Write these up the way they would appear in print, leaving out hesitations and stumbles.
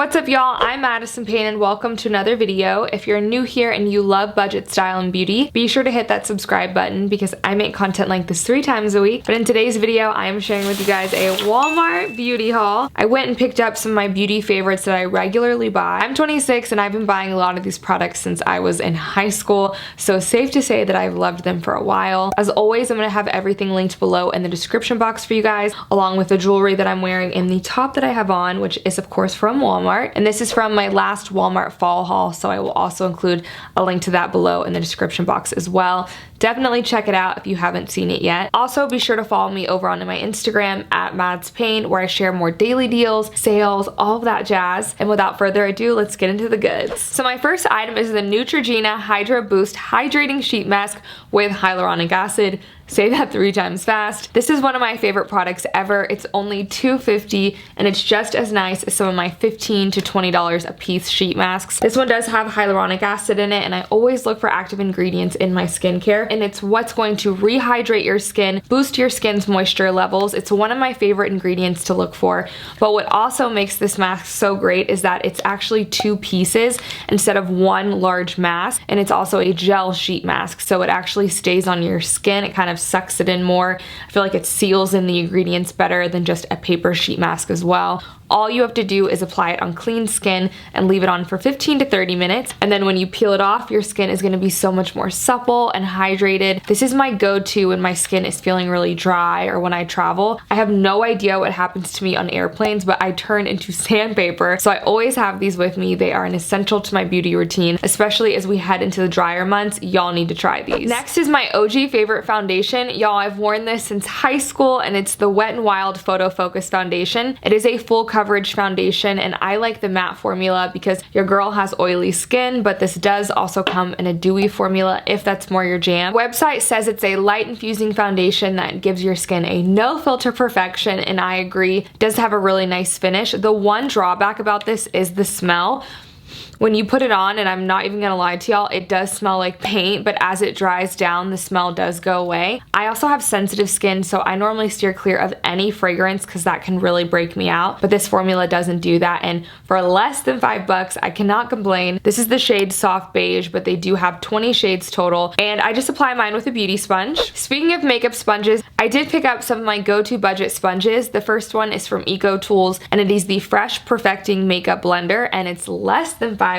What's up, y'all? I'm Madison Payne and welcome to another video. If you're new here and you love budget style and beauty, be sure to hit that subscribe button because I make content like this 3 times a week. But in today's video, I am sharing with you guys a Walmart beauty haul. I went and picked up some of my beauty favorites that I regularly buy. I'm 26 and I've been buying a lot of these products since I was in high school, so safe to say that I've loved them for a while. As always, I'm going to have everything linked below in the description box for you guys, along with the jewelry that I'm wearing and the top that I have on, which is of course from Walmart. And this is from my last Walmart fall haul, so I will also include a link to that below in the description box as well. Definitely check it out if you haven't seen it yet. Also, be sure to follow me over on my Instagram at MadsPayne, where I share more daily deals, sales, all of that jazz. And without further ado, let's get into the goods. So my first item is the Neutrogena Hydra Boost Hydrating Sheet Mask with hyaluronic acid. Say that 3 times fast. This is one of my favorite products ever. It's only $2.50 and it's just as nice as some of my $15 to $20 a piece sheet masks. This one does have hyaluronic acid in it, and I always look for active ingredients in my skincare, and it's what's going to rehydrate your skin, boost your skin's moisture levels. It's one of my favorite ingredients to look for. But what also makes this mask so great is that it's actually 2 pieces instead of 1 large mask, and it's also a gel sheet mask, so it actually stays on your skin. It kind of sucks it in more. I feel like it seals in the ingredients better than just a paper sheet mask as well. All you have to do is apply it on clean skin and leave it on for 15 to 30 minutes. And then when you peel it off, your skin is going to be so much more supple and hydrated. This is my go-to when my skin is feeling really dry or when I travel. I have no idea what happens to me on airplanes, but I turn into sandpaper. So I always have these with me. They are an essential to my beauty routine, especially as we head into the drier months. Y'all need to try these. Next is my OG favorite foundation. Y'all, I've worn this since high school, and it's the Wet n Wild Photo Focus Foundation. It is a full coverage foundation, and I like the matte formula because your girl has oily skin, but this does also come in a dewy formula if that's more your jam. The website says it's a light infusing foundation that gives your skin a no filter perfection, and I agree. It does have a really nice finish. The one drawback about this is the smell. When you put it on, and I'm not even gonna lie to y'all, it does smell like paint, but as it dries down, the smell does go away. I also have sensitive skin, so I normally steer clear of any fragrance because that can really break me out, but this formula doesn't do that, and for less than $5, I cannot complain. This is the shade Soft Beige, but they do have 20 shades total, and I just apply mine with a beauty sponge. Speaking of makeup sponges, I did pick up some of my go-to budget sponges. The first one is from Ecotools, and it is the Fresh Perfecting Makeup Blender, and it's less than $5.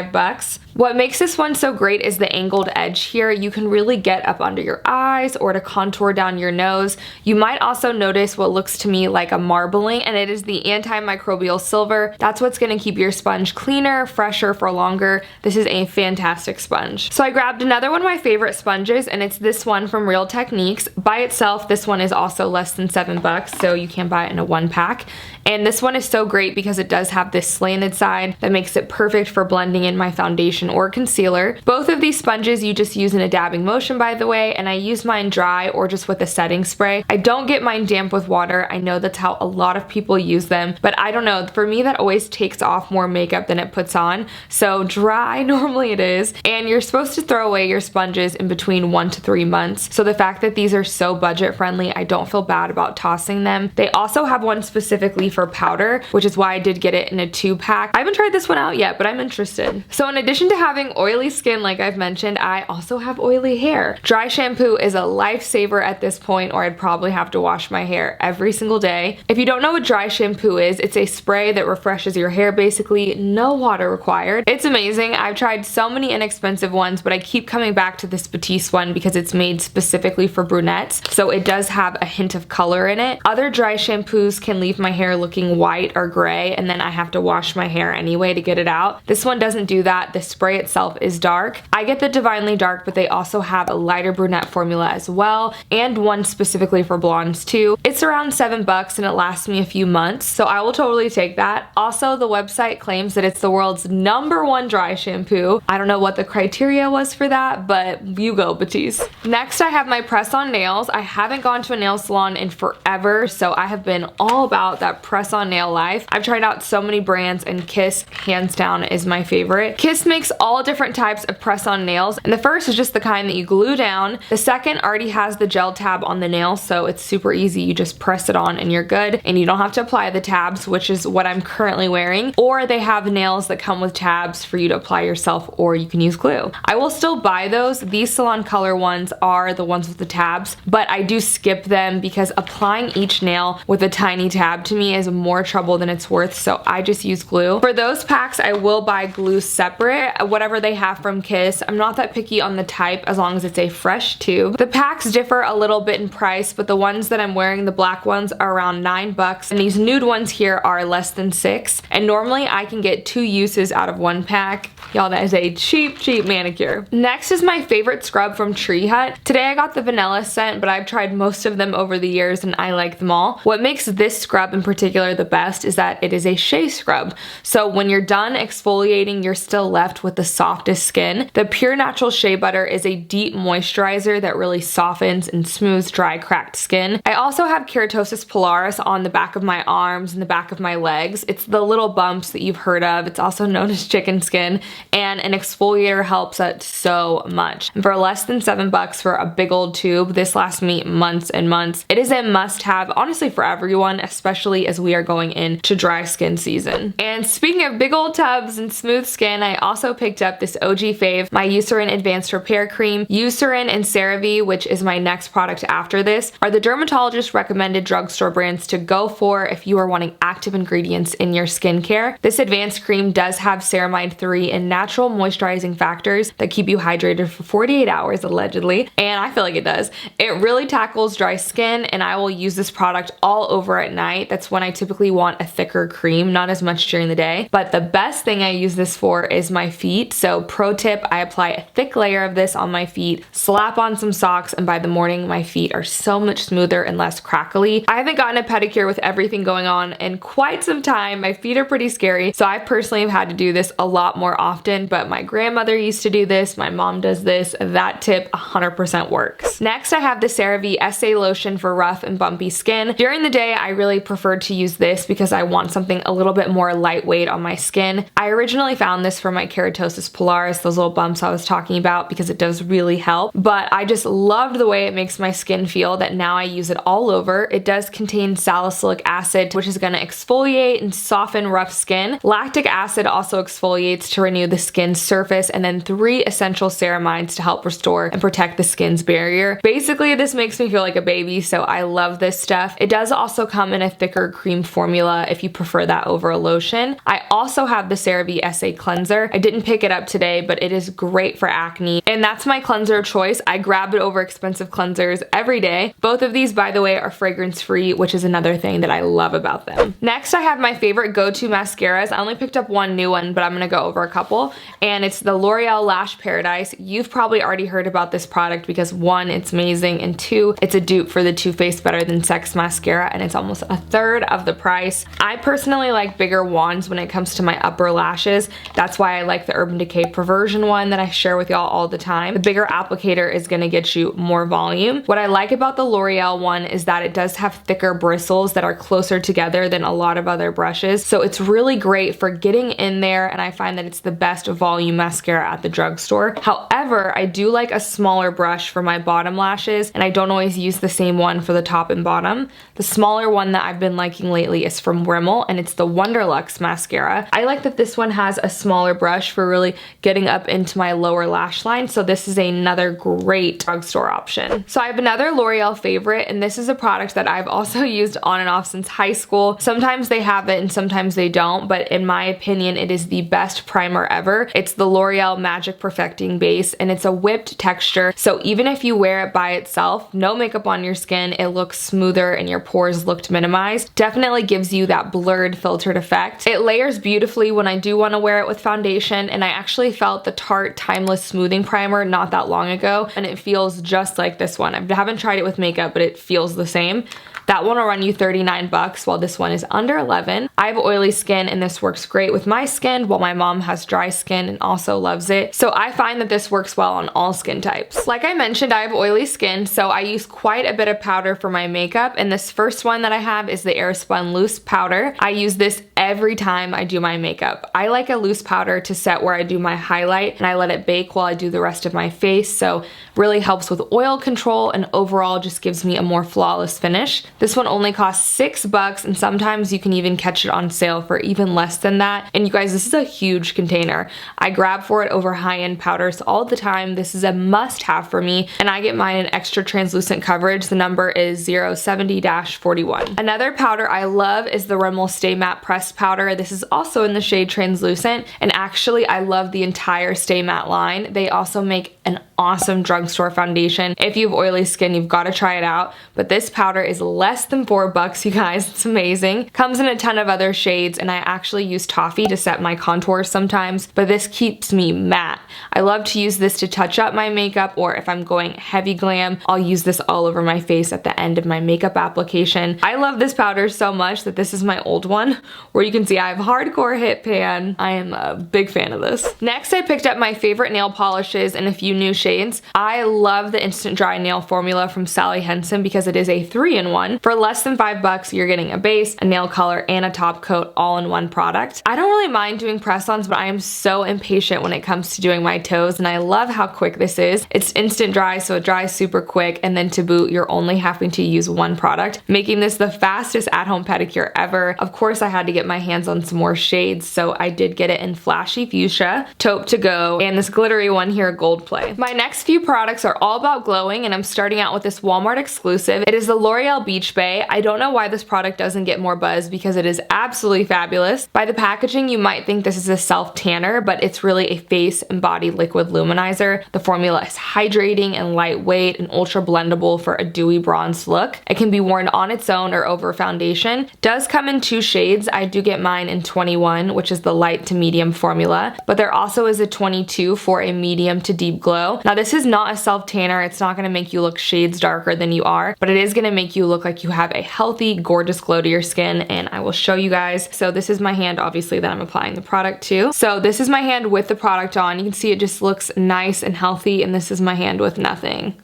What makes this one so great is the angled edge here. You can really get up under your eyes or to contour down your nose. You might also notice what looks to me like a marbling, and it is the antimicrobial silver. That's what's going to keep your sponge cleaner, fresher for longer. This is a fantastic sponge. So I grabbed another one of my favorite sponges, and it's this one from Real Techniques. By itself, this one is also less than $7, so you can buy it in a 1-pack. And this one is so great because it does have this slanted side that makes it perfect for blending in my foundation or concealer. Both of these sponges you just use in a dabbing motion, by the way, and I use mine dry or just with a setting spray. I don't get mine damp with water. I know that's how a lot of people use them, but I don't know. For me, that always takes off more makeup than it puts on. So dry normally it is, and you're supposed to throw away your sponges in between 1 to 3 months. So the fact that these are so budget friendly, I don't feel bad about tossing them. They also have one specifically for powder, which is why I did get it in a 2-pack. I haven't tried this one out yet, but I'm interested. So in addition to having oily skin, like I've mentioned, I also have oily hair. Dry shampoo is a lifesaver at this point, or I'd probably have to wash my hair every single day. If you don't know what dry shampoo is, it's a spray that refreshes your hair, basically, no water required. It's amazing. I've tried so many inexpensive ones, but I keep coming back to this Batiste one because it's made specifically for brunettes, so it does have a hint of color in it. Other dry shampoos can leave my hair looking white or gray, and then I have to wash my hair anyway to get it out. This one doesn't do that. The spray itself is dark. I get the Divinely Dark, but they also have a lighter brunette formula as well, and one specifically for blondes too. It's around $7 and it lasts me a few months, so I will totally take that. Also, the website claims that it's the world's #1 dry shampoo. I don't know what the criteria was for that, but you go, Batiste. Next, I have my press-on nails. I haven't gone to a nail salon in forever, so I have been all about that press-on nail life. I've tried out so many brands, and Kiss, hands down, is my favorite. Kiss makes all different types of press-on nails, and the first is just the kind that you glue down. The second already has the gel tab on the nail, so it's super easy. You just press it on and you're good, and you don't have to apply the tabs, which is what I'm currently wearing. Or they have nails that come with tabs for you to apply yourself, or you can use glue. I will still buy those. These Salon Color ones are the ones with the tabs, but I do skip them because applying each nail with a tiny tab to me is more trouble than it's worth, so I just use glue. For those packs, I will buy glue separate, whatever they have from Kiss. I'm not that picky on the type as long as it's a fresh tube. The packs differ a little bit in price, but the ones that I'm wearing, the black ones, are around $9, and these nude ones here are less than $6, and normally I can get 2 uses out of 1 pack. Y'all, that is a cheap manicure. Next is my favorite scrub from Tree Hut. Today I got the vanilla scent, but I've tried most of them over the years and I like them all. What makes this scrub in particular the best is that it is a Shea Scrub. So when you're done exfoliating, you're still left with the softest skin. The Pure Natural Shea Butter is a deep moisturizer that really softens and smooths dry, cracked skin. I also have Keratosis Pilaris on the back of my arms and the back of my legs. It's the little bumps that you've heard of. It's also known as chicken skin, and an exfoliator helps it so much. And for less than $7 for a big old tube, this lasts me months and months. It is a must-have, honestly, for everyone, especially as we are going into dry skin season. And speaking of big old tubs and smooth skin, I also picked up this OG Fave, my Eucerin Advanced Repair Cream. Eucerin and CeraVe, which is my next product after this, are the dermatologist recommended drugstore brands to go for if you are wanting active ingredients in your skincare. This advanced cream does have ceramide 3 and natural moisturizing factors that keep you hydrated for 48 hours allegedly, and I feel like it does. It really tackles dry skin, and I will use this product all over at night. That's when I typically want a thicker cream, not as much during the day. But the best thing I use this for is my feet. So pro tip, I apply a thick layer of this on my feet, slap on some socks, and by the morning my feet are so much smoother and less crackly. I haven't gotten a pedicure with everything going on in quite some time. My feet are pretty scary, so I personally have had to do this a lot more often, but my grandmother used to do this, my mom does this. That tip 100% works. Next, I have the CeraVe SA Lotion for rough and bumpy skin. During the day, I really prefer to use this because I want something a little bit more lightweight on my skin. I originally found this for my Keratosis Pilaris, those little bumps I was talking about, because it does really help, but I just loved the way it makes my skin feel that now I use it all over. It does contain salicylic acid, which is going to exfoliate and soften rough skin. Lactic acid also exfoliates to renew the skin's surface, and then 3 essential ceramides to help restore and protect the skin's barrier. Basically, this makes me feel like a baby, so I love this stuff. It does also come in a thicker cream formula if you prefer that over a lotion. I also have the CeraVe SA Cleanser. I didn't pick it up today, but it is great for acne, and that's my cleanser of choice. I grab it over expensive cleansers every day. Both of these, by the way, are fragrance-free, which is another thing that I love about them. Next, I have my favorite go-to mascaras. I only picked up one new one, but I'm gonna go over a couple, and it's the L'Oreal Lash Paradise. You've probably already heard about this product because 1, it's amazing, and 2, it's a dupe for the Too Faced Than Sex Mascara, and it's almost a third of the price. I personally like bigger wands when it comes to my upper lashes. That's why I like the Urban Decay Perversion one that I share with y'all all the time. The bigger applicator is gonna get you more volume. What I like about the L'Oreal one is that it does have thicker bristles that are closer together than a lot of other brushes, so it's really great for getting in there, and I find that it's the best volume mascara at the drugstore. However, I do like a smaller brush for my bottom lashes, and I don't always use the same one for the top and bottom. The smaller one that I've been liking lately is from Rimmel, and it's the Wonderluxe mascara. I like that this one has a smaller brush for really getting up into my lower lash line, so this is another great drugstore option. So I have another L'Oreal favorite, and this is a product that I've also used on and off since high school. Sometimes they have it and sometimes they don't, but in my opinion, it is the best primer ever. It's the L'Oreal Magic Perfecting Base, and it's a whipped texture, so even if you wear it by itself, no makeup on your skin, it looks smoother and your pores looked minimized. Definitely gives you that blurred, filtered effect. It layers beautifully when I do want to wear it with foundation, and I actually felt the Tarte Timeless Smoothing Primer not that long ago, and it feels just like this one. I haven't tried it with makeup, but it feels the same. That one will run you $39 while this one is under $11. I have oily skin and this works great with my skin, while my mom has dry skin and also loves it. So I find that this works well on all skin types. Like I mentioned, I have oily skin, so I use quite a bit of powder for my makeup, and this first one that I have is the Airspun Loose Powder. I use this every time I do my makeup. I like a loose powder to set where I do my highlight, and I let it bake while I do the rest of my face, so really helps with oil control and overall just gives me a more flawless finish. This one only costs $6, and sometimes you can even catch it on sale for even less than that. And you guys, this is a huge container. I grab for it over high-end powders all the time. This is a must-have for me, and I get mine in extra translucent coverage. The number is 070-41. Another powder I love is the Rimmel Stay Matte Pressed Powder. This is also in the shade Translucent, and actually I love the entire Stay Matte line. They also make an awesome drugstore foundation. If you have oily skin, you've got to try it out. But this powder is less than $4, you guys. It's amazing. Comes in a ton of other shades, and I actually use toffee to set my contours sometimes, but this keeps me matte. I love to use this to touch up my makeup, or if I'm going heavy glam, I'll use this all over my face at the end of my makeup application. I love this powder so much that this is my old one, where you can see I have hardcore hit pan. I am a big fan of this. Next, I picked up my favorite nail polishes in a few new shades. I love the Instant Dry Nail formula from Sally Hansen because it is a 3-in-1. For less than $5, you're getting a base, a nail color, and a top coat all in one product. I don't really mind doing press-ons, but I am so impatient when it comes to doing my toes, and I love how quick this is. It's instant dry, so it dries super quick, and then to boot, you're only having to use one product, making this the fastest at-home pedicure ever. Of course, I had to get my hands on some more shades, so I did get it in Flashy Fuchsia, Taupe to Go, and this glittery one here, Gold Play. My next few products are all about glowing, and I'm starting out with this Walmart exclusive. It is the L'Oreal Beach Bay. I don't know why this product doesn't get more buzz because it is absolutely fabulous. By the packaging, you might think this is a self-tanner, but it's really a face and body liquid luminizer. The formula is hydrating and lightweight and ultra blendable for a dewy bronze look. It can be worn on its own or over foundation. Does come in 2 shades. I do get mine in 21, which is the light to medium formula, but there also is a 22 for a medium to deep glow. Now this is not a self-tanner. It's not going to make you look shades darker than you are, but it is going to make you look like you have a healthy, gorgeous glow to your skin, and I will show you guys. So this is my hand, obviously, that I'm applying the product to. So this is my hand with the product on. You can see it just looks nice and healthy, and this is my hand with nothing.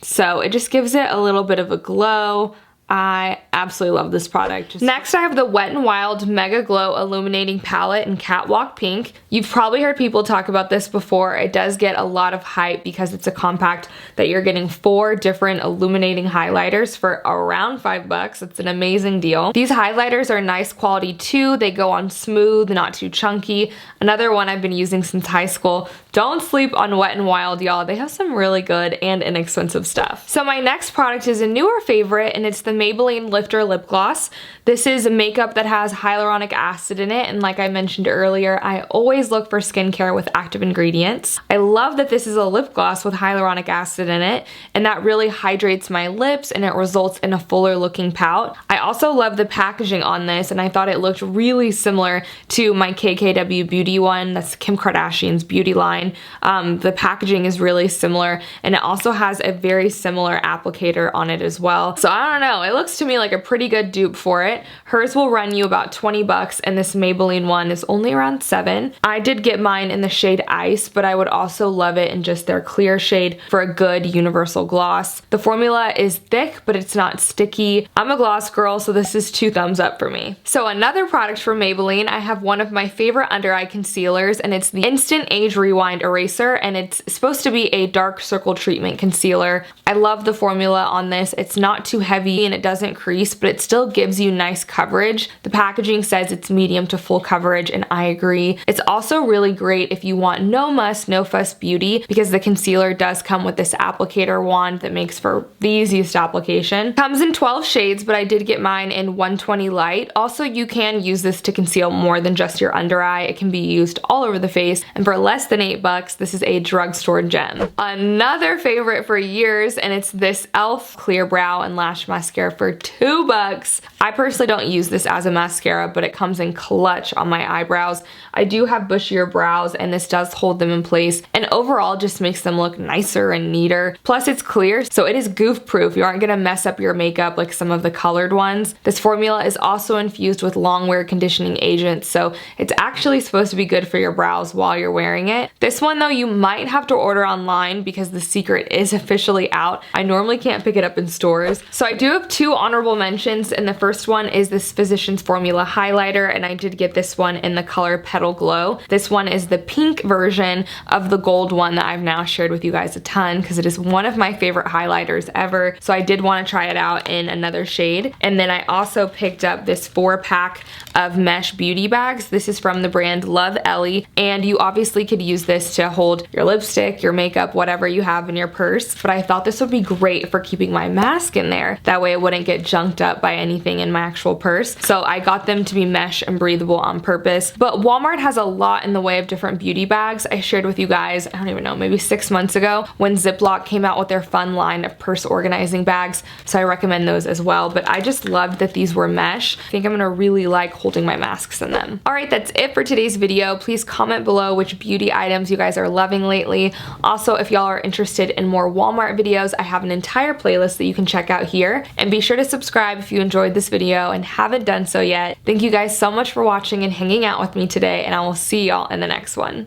So it just gives it a little bit of a glow. I absolutely love this product. Next, I have the Wet n Wild Mega Glow Illuminating Palette in Catwalk Pink. You've probably heard people talk about this before. It does get a lot of hype because it's a compact that you're getting 4 different illuminating highlighters for around $5. It's an amazing deal. These highlighters are nice quality too. They go on smooth, not too chunky. Another one I've been using since high school. Don't sleep on Wet n Wild, y'all. They have some really good and inexpensive stuff. So my next product is a newer favorite, and it's the Maybelline Lifter Lip Gloss. This is makeup that has hyaluronic acid in it, and like I mentioned earlier, I always look for skincare with active ingredients. I love that this is a lip gloss with hyaluronic acid in it, and that really hydrates my lips and it results in a fuller looking pout. I also love the packaging on this, and I thought it looked really similar to my KKW Beauty one. That's Kim Kardashian's beauty line. The packaging is really similar, and it also has a very similar applicator on it as well. So I don't know, it looks to me like a pretty good dupe for it. Hers will run you about $20, and this Maybelline one is only around $7. I did get mine in the shade Ice, but I would also love it in just their clear shade for a good universal gloss. The formula is thick, but it's not sticky. I'm a gloss girl, so this is 2 thumbs up for me. So another product from Maybelline, I have one of my favorite under eye concealers, and it's the Instant Age Rewind Eraser, and it's supposed to be a dark circle treatment concealer. I love the formula on this. It's not too heavy and it doesn't crease, but it still gives you nice coverage. The packaging says it's medium to full coverage, and I agree. It's also really great if you want no muss, no fuss beauty, because the concealer does come with this applicator wand that makes for the easiest application. Comes in 12 shades, but I did get mine in 120 Light. Also, you can use this to conceal more than just your under eye. It can be used all over the face, and for less than $8, this is a drugstore gem. Another favorite for years, and it's this e.l.f. Clear Brow and Lash Mascara skincare for $2. I personally don't use this as a mascara, but it comes in clutch on my eyebrows. I do have bushier brows and this does hold them in place, and overall just makes them look nicer and neater. Plus it's clear, so it is goof proof. You aren't gonna mess up your makeup like some of the colored ones. This formula is also infused with long wear conditioning agents, so it's actually supposed to be good for your brows while you're wearing it. This one though, you might have to order online because the secret is officially out. I normally can't pick it up in stores. So I do have 2 honorable mentions, and the first one is this Physicians Formula highlighter, and I did get this one in the color Petal Glow. This one is the pink version of the gold one that I've now shared with you guys a ton because it is one of my favorite highlighters ever. So I did want to try it out in another shade. And then I also picked up this 4-pack of mesh beauty bags. This is from the brand Love Ellie, and you obviously could use this to hold your lipstick, your makeup, whatever you have in your purse. But I thought this would be great for keeping my mask in there. That way it wouldn't get junked up by anything in my actual purse. So I got them to be mesh and breathable on purpose. But Walmart has a lot in the way of different beauty bags. I shared with you guys, I don't even know, maybe 6 months ago when Ziploc came out with their fun line of purse organizing bags. So I recommend those as well. But I just loved that these were mesh. I think I'm gonna really like holding my masks in them. Alright, that's it for today's video. Please comment below which beauty items you guys are loving lately. Also, if y'all are interested in more Walmart videos, I have an entire playlist that you can check out here. And be sure to subscribe if you enjoyed this video and haven't done so yet. Thank you guys so much for watching and hanging out with me today, and I will see y'all in the next one.